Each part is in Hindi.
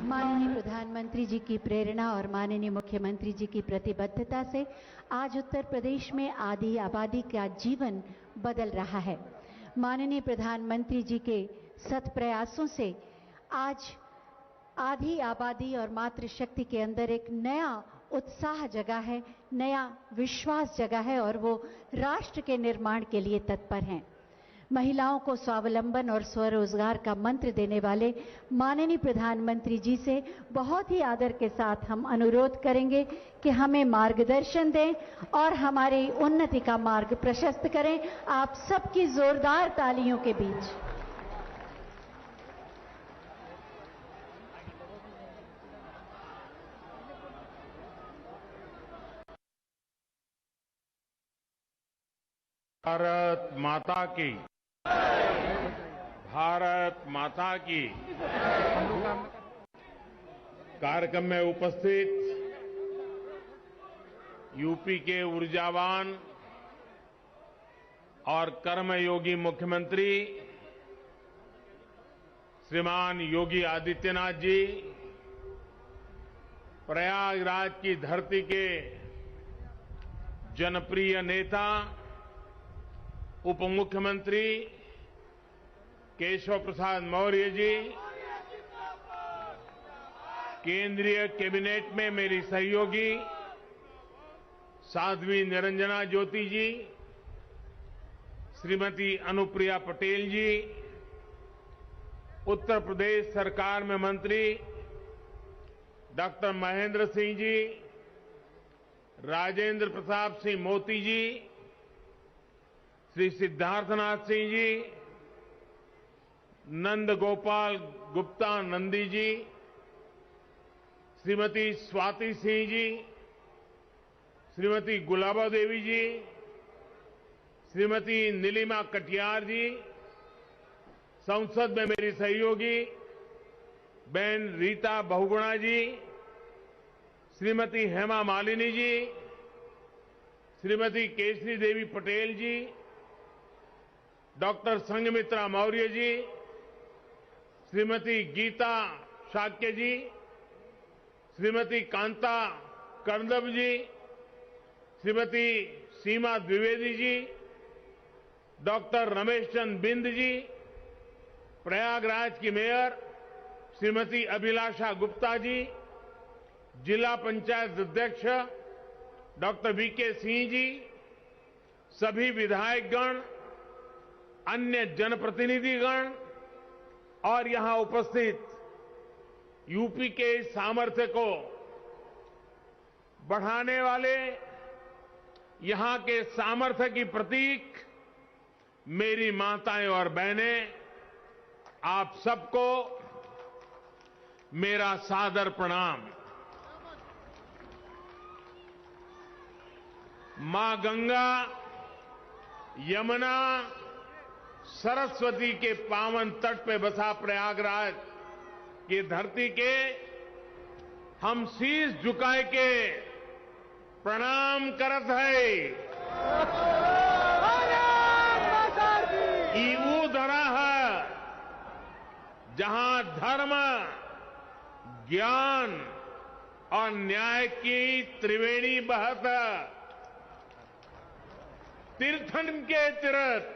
माननीय प्रधानमंत्री जी की प्रेरणा और माननीय मुख्यमंत्री जी की प्रतिबद्धता से आज उत्तर प्रदेश में आधी आबादी का जीवन बदल रहा है। माननीय प्रधानमंत्री जी के सत प्रयासों से आज आधी आबादी और मातृशक्ति के अंदर एक नया उत्साह जगा है, नया विश्वास जगा है और वो राष्ट्र के निर्माण के लिए तत्पर हैं। महिलाओं को स्वावलंबन और स्वरोजगार का मंत्र देने वाले माननीय प्रधानमंत्री जी से बहुत ही आदर के साथ हम अनुरोध करेंगे कि हमें मार्गदर्शन दें और हमारी उन्नति का मार्ग प्रशस्त करें। आप सबकी जोरदार तालियों के बीच भारत माता की, भारत माता की। कार्यक्रम में उपस्थित यूपी के ऊर्जावान और कर्मयोगी मुख्यमंत्री श्रीमान योगी आदित्यनाथ जी, प्रयागराज की धरती के जनप्रिय नेता उप मुख्यमंत्री केशव प्रसाद मौर्य जी, केंद्रीय कैबिनेट में मेरी सहयोगी साध्वी निरंजना ज्योति जी, श्रीमती अनुप्रिया पटेल जी, उत्तर प्रदेश सरकार में मंत्री डॉक्टर महेंद्र सिंह जी, राजेंद्र प्रताप सिंह मोती जी, श्री सिद्धार्थनाथ सिंह जी, नंद गोपाल गुप्ता नंदी जी, श्रीमती स्वाति सिंह जी, श्रीमती गुलाबा देवी जी, श्रीमती नीलिमा कटियार जी, संसद में मेरी सहयोगी बहन रीता बहुगुणा जी, श्रीमती हेमा मालिनी जी, श्रीमती केसरी देवी पटेल जी, डॉक्टर संघमित्रा मौर्य जी, श्रीमती गीता शाक्य जी, श्रीमती कांता कर्दम जी, श्रीमती सीमा द्विवेदी जी, डॉक्टर रमेश चंद बिंद जी, प्रयागराज की मेयर श्रीमती अभिलाषा गुप्ता जी, जिला पंचायत अध्यक्ष डॉक्टर वीके सिंह जी, सभी विधायकगण, अन्य जनप्रतिनिधिगण और यहां उपस्थित यूपी के सामर्थ्य को बढ़ाने वाले यहां के सामर्थ्य की प्रतीक मेरी माताएं और बहनें, आप सबको मेरा सादर प्रणाम। मां गंगा, यमुना, सरस्वती के पावन तट पे बसा प्रयागराज की धरती के हम शीश झुकाए के प्रणाम करत है। ईऊ धरा है जहां धर्म, ज्ञान और न्याय की त्रिवेणी बहत, तीर्थन के तीर्थ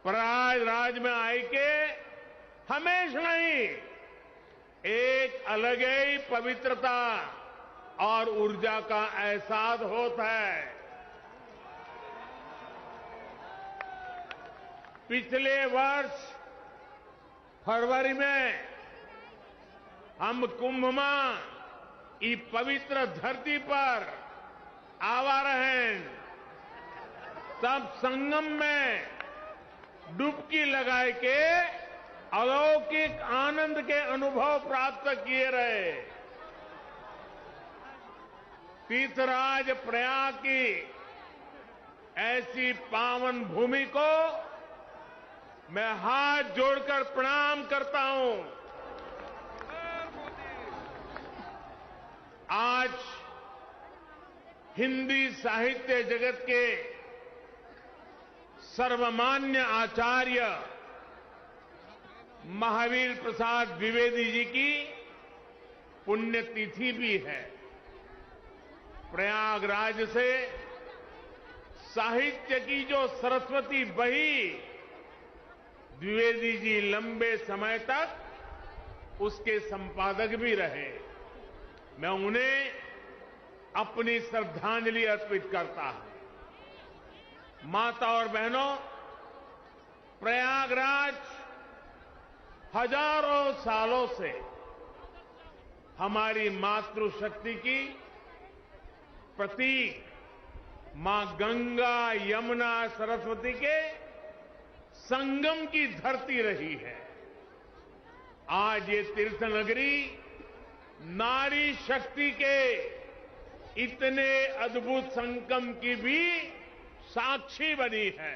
प्रयागराज में आई के हमेशा ही एक अलग ही पवित्रता और ऊर्जा का एहसास होता है। पिछले वर्ष फरवरी में हम कुंभ में इस पवित्र धरती पर आवा रहे, तब संगम में डुबकी लगाए के अलौकिक आनंद के अनुभव प्राप्त किए रहे। तीर्थराज प्रयाग की ऐसी पावन भूमि को मैं हाथ जोड़कर प्रणाम करता हूं। आज हिंदी साहित्य जगत के सर्वमान्य आचार्य महावीर प्रसाद द्विवेदी जी की पुण्यतिथि भी है। प्रयागराज से साहित्य की जो सरस्वती बही, द्विवेदी जी लंबे समय तक उसके संपादक भी रहे। मैं उन्हें अपनी श्रद्धांजलि अर्पित करता हूं। माता और बहनों, प्रयागराज हजारों सालों से हमारी मातृशक्ति की प्रतीक, मां गंगा यमुना सरस्वती के संगम की धरती रही है। आज ये तीर्थ नगरी नारी शक्ति के इतने अद्भुत संगम की भी साक्षी बनी है।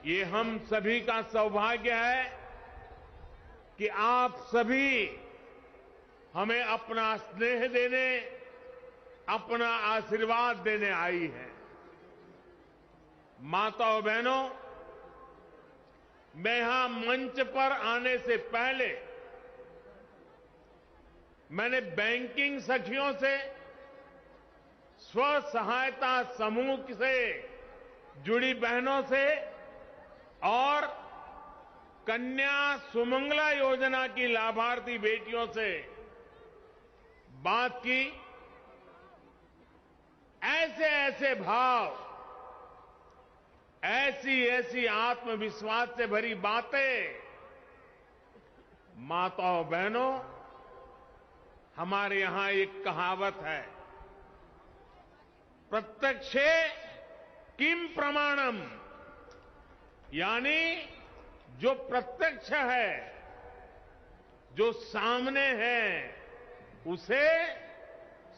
ये हम सभी का सौभाग्य है कि आप सभी हमें अपना स्नेह देने, अपना आशीर्वाद देने आई हैं। माताओं बहनों, मैं यहां मंच पर आने से पहले मैंने बैंकिंग सखियों से, स्व सहायता समूह से जुड़ी बहनों से और कन्या सुमंगला योजना की लाभार्थी बेटियों से बात की। ऐसे ऐसे भाव, ऐसी ऐसी आत्मविश्वास से भरी बातें, माताओं बहनों, हमारे यहां एक कहावत है, प्रत्यक्षे किम प्रमाणम, यानी जो प्रत्यक्ष है, जो सामने है, उसे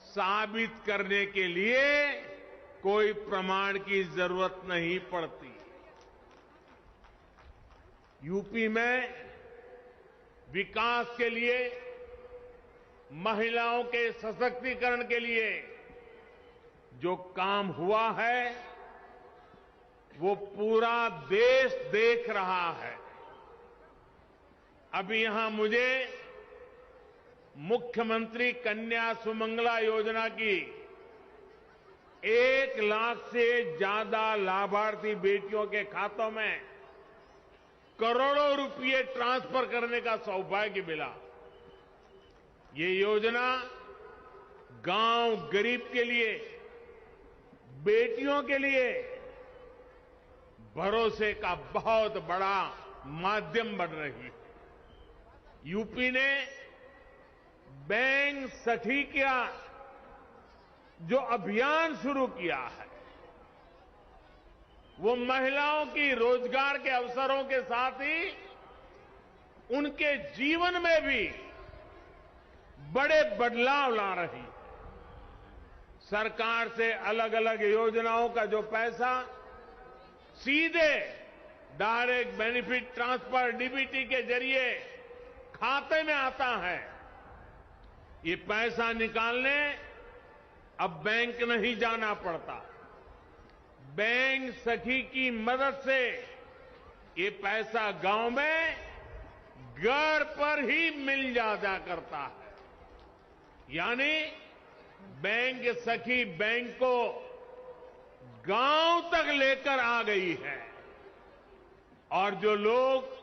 साबित करने के लिए कोई प्रमाण की जरूरत नहीं पड़ती। यूपी में विकास के लिए, महिलाओं के सशक्तिकरण के लिए जो काम हुआ है, वो पूरा देश देख रहा है। अभी यहां मुझे मुख्यमंत्री कन्या सुमंगला योजना की 1 लाख से ज्यादा लाभार्थी बेटियों के खातों में करोड़ों रुपए ट्रांसफर करने का सौभाग्य मिला। ये योजना गांव गरीब के लिए, बेटियों के लिए भरोसे का बहुत बड़ा माध्यम बन रही है। यूपी ने बैंक सखी का जो अभियान शुरू किया है, वो महिलाओं की रोजगार के अवसरों के साथ ही उनके जीवन में भी बड़े बदलाव ला रही है। सरकार से अलग अलग योजनाओं का जो पैसा सीधे डायरेक्ट बेनिफिट ट्रांसफर डीबीटी के जरिए खाते में आता है, ये पैसा निकालने अब बैंक नहीं जाना पड़ता। बैंक सखी की मदद से ये पैसा गांव में घर पर ही मिल जाया करता है। यानी बैंक सखी बैंक को गांव तक लेकर आ गई है। और जो लोग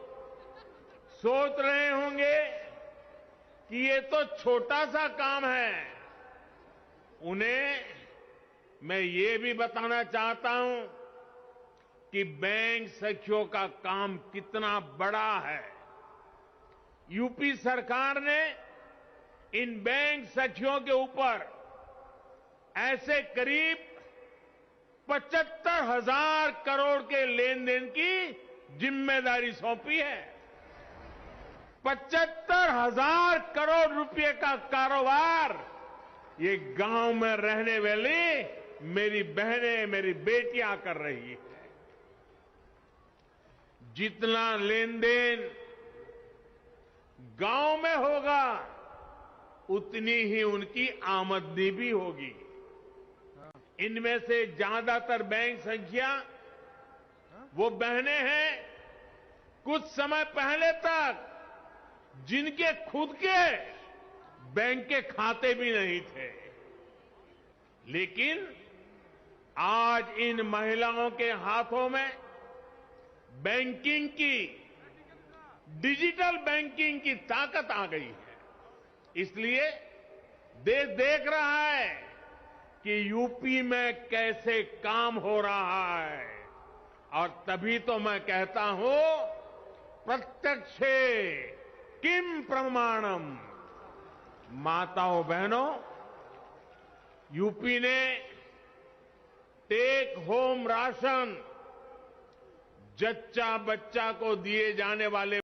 सोच रहे होंगे कि ये तो छोटा सा काम है, उन्हें मैं ये भी बताना चाहता हूं कि बैंक सखियों का काम कितना बड़ा है। यूपी सरकार ने इन बैंक सखियों के ऊपर ऐसे करीब 75,000 करोड़ के लेन देन की जिम्मेदारी सौंपी है। 75,000 करोड़ रुपए का कारोबार ये गांव में रहने वाली मेरी बहनें, मेरी बेटियां कर रही है। जितना लेन देन गांव में होगा, उतनी ही उनकी आमदनी भी होगी। इनमें से ज्यादातर बैंक संख्या वो बहनें हैं कुछ समय पहले तक जिनके खुद के बैंक के खाते भी नहीं थे। लेकिन आज इन महिलाओं के हाथों में बैंकिंग की, डिजिटल बैंकिंग की ताकत आ गई है। इसलिए देश देख रहा है कि यूपी में कैसे काम हो रहा है। और तभी तो मैं कहता हूं, प्रत्यक्षे किम प्रमाणम। माताओं बहनों, यूपी ने टेक होम राशन, जच्चा बच्चा को दिए जाने वाले